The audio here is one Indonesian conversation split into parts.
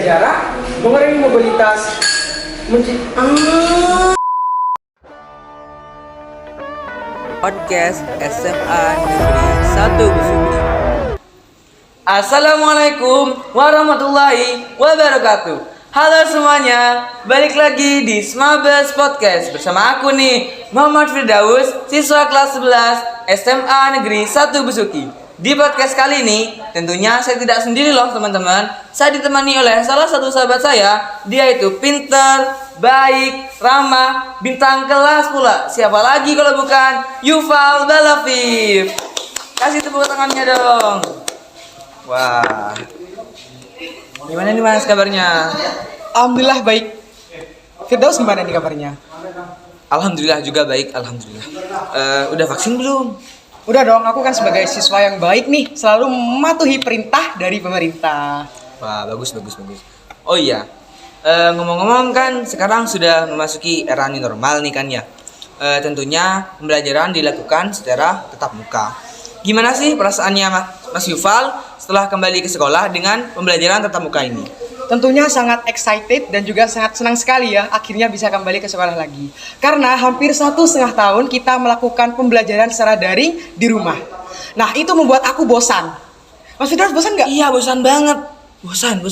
jarak, mengurangi mobilitas, Podcast SMA Negeri 1 Besuki. Assalamualaikum warahmatullahi wabarakatuh. Halo semuanya, balik lagi di Smabes Podcast bersama aku nih, Muhammad Firdaus, siswa kelas 11 SMA Negeri 1 Besuki. Di podcast kali ini, tentunya saya tidak sendiri loh teman-teman. Saya ditemani oleh salah satu sahabat saya. Dia itu pinter, baik, ramah, bintang kelas pula. Siapa lagi kalau bukan Yufal Balafif. Kasih tepuk tangannya dong. Wah, gimana nih mas kabarnya? Alhamdulillah baik. Firdaus gimana nih kabarnya? Alhamdulillah juga baik, alhamdulillah. Udah vaksin belum? Udah dong, aku kan sebagai siswa yang baik nih, selalu mematuhi perintah dari pemerintah. Wah, bagus. Oh iya, ngomong-ngomong kan sekarang sudah memasuki era new normal nih kan ya. Tentunya pembelajaran dilakukan secara tatap muka. Gimana sih perasaannya Mas Yufal setelah kembali ke sekolah dengan pembelajaran tatap muka ini? Tentunya sangat excited dan juga sangat senang sekali ya akhirnya bisa kembali ke sekolah lagi. Karena hampir 1,5 tahun kita melakukan pembelajaran secara daring di rumah. Nah itu membuat aku bosan. Mas Firdaus bosan nggak? Iya, bosan banget. Bosan.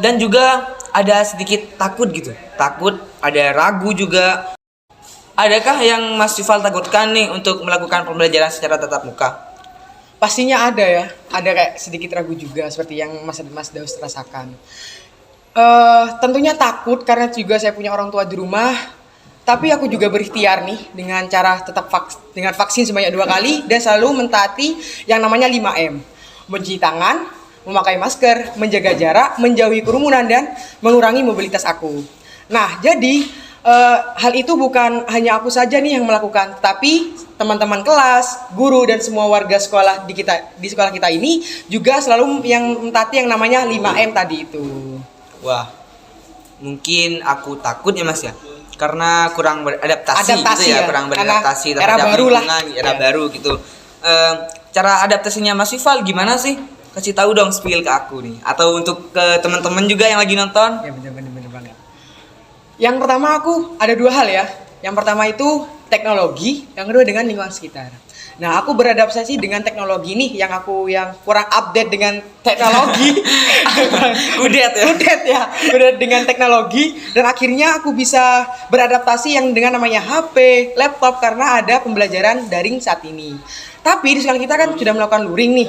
Dan juga ada sedikit takut gitu. Takut, ada ragu juga. Adakah yang Mas Yufal takutkan nih untuk melakukan pembelajaran secara tatap muka? Pastinya ada ya, ada kayak sedikit ragu juga seperti yang Mas Daus rasakan. Tentunya takut karena juga saya punya orang tua di rumah. Tapi aku juga berikhtiar nih dengan cara tetap dengan vaksin sebanyak 2 kali dan selalu mentaati yang namanya 5M. Mencuci tangan, memakai masker, menjaga jarak, menjauhi kerumunan dan mengurangi mobilitas aku. Nah, jadi hal itu bukan hanya aku saja nih yang melakukan, tapi teman-teman kelas, guru dan semua warga sekolah di sekolah kita ini juga selalu yang mentaati yang namanya 5M tadi itu. Wah, mungkin aku takut ya Mas ya, karena kurang beradaptasi gitu ya, kurang beradaptasi terhadap lingkungan, era baru gitu. Cara adaptasinya Mas Yufal gimana sih? Kasih tahu dong, spill ke aku nih, atau untuk ke teman-teman juga yang lagi nonton. Ya bener banget. Yang pertama aku ada 2 hal ya. Yang pertama itu teknologi, yang kedua dengan lingkungan sekitar. Nah, aku beradaptasi dengan teknologi nih yang kurang update dengan teknologi. Udet dengan teknologi dan akhirnya aku bisa beradaptasi yang dengan namanya HP, laptop karena ada pembelajaran daring saat ini. Tapi di sekolah kita kan sudah melakukan luring nih.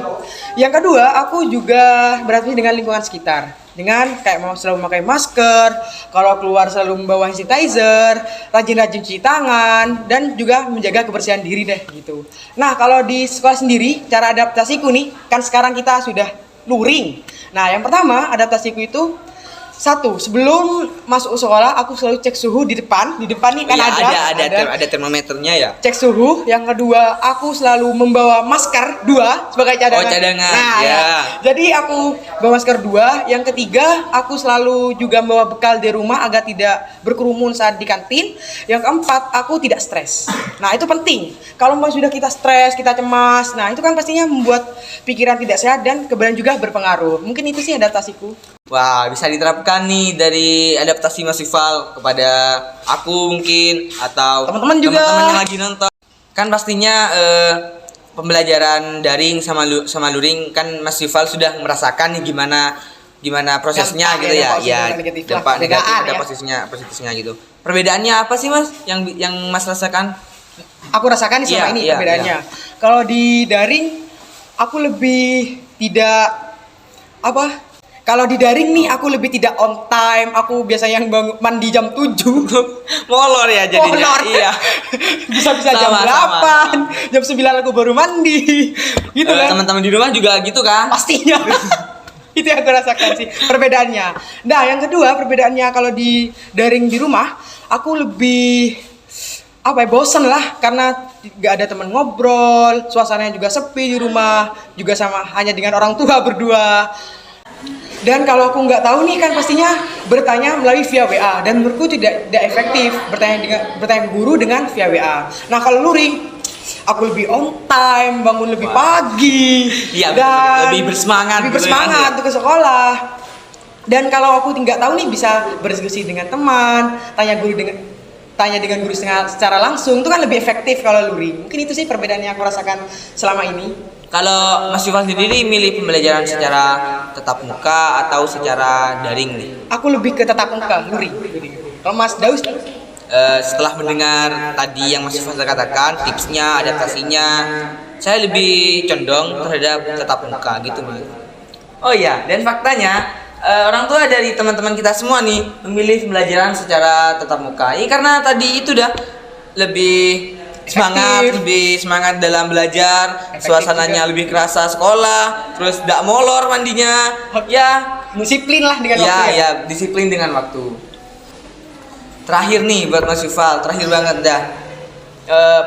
Yang kedua, aku juga beradaptasi dengan lingkungan sekitar. Dengan kayak mau selalu memakai masker, kalau keluar selalu membawa hand sanitizer, rajin-rajin cuci tangan, dan juga menjaga kebersihan diri deh gitu. Nah kalau di sekolah sendiri, cara adaptasiku nih, kan sekarang kita sudah luring. Nah yang pertama adaptasiku itu, 1, sebelum masuk sekolah aku selalu cek suhu di depan nih kan ya, ada termometernya ya. Cek suhu. Yang kedua aku selalu membawa masker 2 sebagai cadangan. Oh, cadangan. Nah ya. Jadi aku bawa masker 2. Yang ketiga aku selalu juga membawa bekal di rumah agar tidak berkerumun saat di kantin. Yang keempat aku tidak stres. Nah itu penting. Kalau sudah kita stres, kita cemas, nah itu kan pastinya membuat pikiran tidak sehat dan kemudian juga berpengaruh. Mungkin itu sih adaptasiku. Wah, bisa diterapkan nih dari adaptasi Mas Yufal kepada aku mungkin atau teman-teman juga, teman-teman yang lagi nonton. Kan pastinya pembelajaran daring sama luring kan Mas Yufal sudah merasakan nih gimana prosesnya dampak gitu ya. Ya, Dampak negatif ada ya. positifnya gitu. Perbedaannya apa sih Mas yang Mas rasakan? Aku rasakan selama ini perbedaannya. Kalau di daring aku lebih tidak kalau di daring nih aku lebih tidak on time. Aku biasanya yang mandi jam 7. Molor ya jadinya. Molor. Iya. Bisa jam 8, jam 9 aku baru mandi. Gitu kan. Teman-teman di rumah juga gitu kan? Pastinya. Itu yang aku rasakan sih perbedaannya. Nah, yang kedua perbedaannya kalau di daring di rumah, aku lebih bosen lah karena gak ada teman ngobrol, suasananya juga sepi di rumah, juga sama hanya dengan orang tua berdua. Dan kalau aku nggak tahu nih kan pastinya bertanya melalui via WA dan menurutku tidak efektif bertanya guru dengan via WA. Nah kalau luring aku lebih on time, bangun lebih pagi, iya, dan lebih bersemangat untuk ke sekolah. Dan kalau aku nggak tahu nih bisa berdiskusi dengan teman, tanya dengan guru secara langsung, itu kan lebih efektif kalau luring. Mungkin itu sih perbedaan yang aku rasakan selama ini. Kalau Mas Yufal sendiri milih pembelajaran secara tatap muka atau secara daring nih? Aku lebih ke tatap muka, luring. Kalau Mas Daus, Setelah mendengar tadi yang Mas Yufal katakan, tipsnya, adaptasinya, saya lebih condong terhadap tatap muka gitu Mas. Oh iya, dan faktanya orang tua dari teman-teman kita semua nih memilih pembelajaran secara tatap muka. Ini karena tadi itu dah lebih semangat, Efektif. lebih semangat dalam belajar, Efektif suasananya juga. lebih kerasa sekolah, terus tidak molor mandinya. Ya, disiplin lah dengan ya, waktu ya, disiplin dengan waktu. Terakhir nih buat Mas Yufal, terakhir banget dah.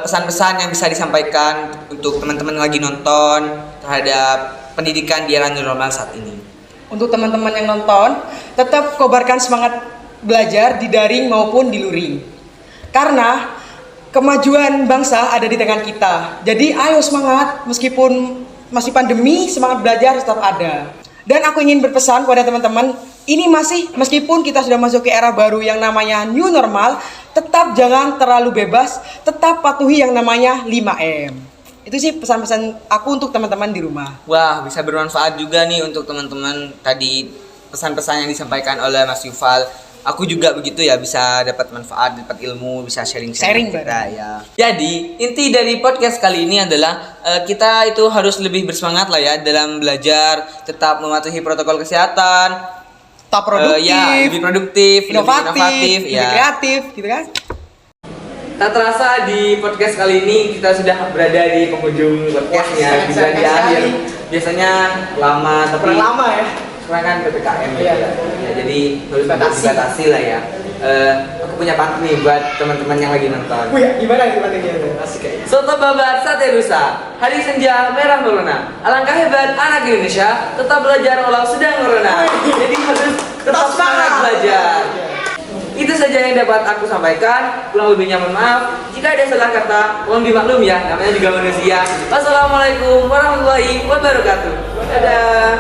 Pesan-pesan yang bisa disampaikan untuk teman-teman yang lagi nonton terhadap pendidikan di era new normal saat ini. Untuk teman-teman yang nonton, tetap kobarkan semangat belajar di daring maupun di luring. Karena kemajuan bangsa ada di tangan kita. Jadi ayo semangat, meskipun masih pandemi, semangat belajar tetap ada. Dan aku ingin berpesan kepada teman-teman, ini meskipun kita sudah masuk ke era baru yang namanya new normal, tetap jangan terlalu bebas, tetap patuhi yang namanya 5M. Itu sih pesan-pesan aku untuk teman-teman di rumah. Wah, bisa bermanfaat juga nih untuk teman-teman tadi pesan-pesan yang disampaikan oleh Mas Yufal. Aku juga begitu ya, bisa dapat manfaat, dapat ilmu, bisa sharing Sharing kita bareng. ya. Jadi, inti dari podcast kali ini adalah kita itu harus lebih bersemangat lah ya dalam belajar, tetap mematuhi protokol kesehatan, Tetap produktif, ya, lebih produktif, lebih inovatif, lebih ya. kreatif, gitu kan? Tak terasa di podcast kali ini kita sudah berada di penghujung podcastnya, Wah, juga di sangat akhir. sekali. Biasanya lama, tapi Kurang lama ya. sekarang kan PPKM Iya. ya, jadi harus Dibatasi. dibatasi lah ya. Aku punya pantun nih buat teman-teman yang lagi nonton. Wih, gimana ini? Asik kayaknya. Soto babat sate rusa, hari senja merah corona. Alangkah hebat anak Indonesia, tetap belajar walau sedang corona. Jadi harus tetap semangat belajar. Itu saja yang dapat aku sampaikan. Kurang lebihnya mohon maaf. Jika ada salah kata, mohon dimaklum ya. Namanya juga manusia. Wassalamualaikum warahmatullahi wabarakatuh. Dadah.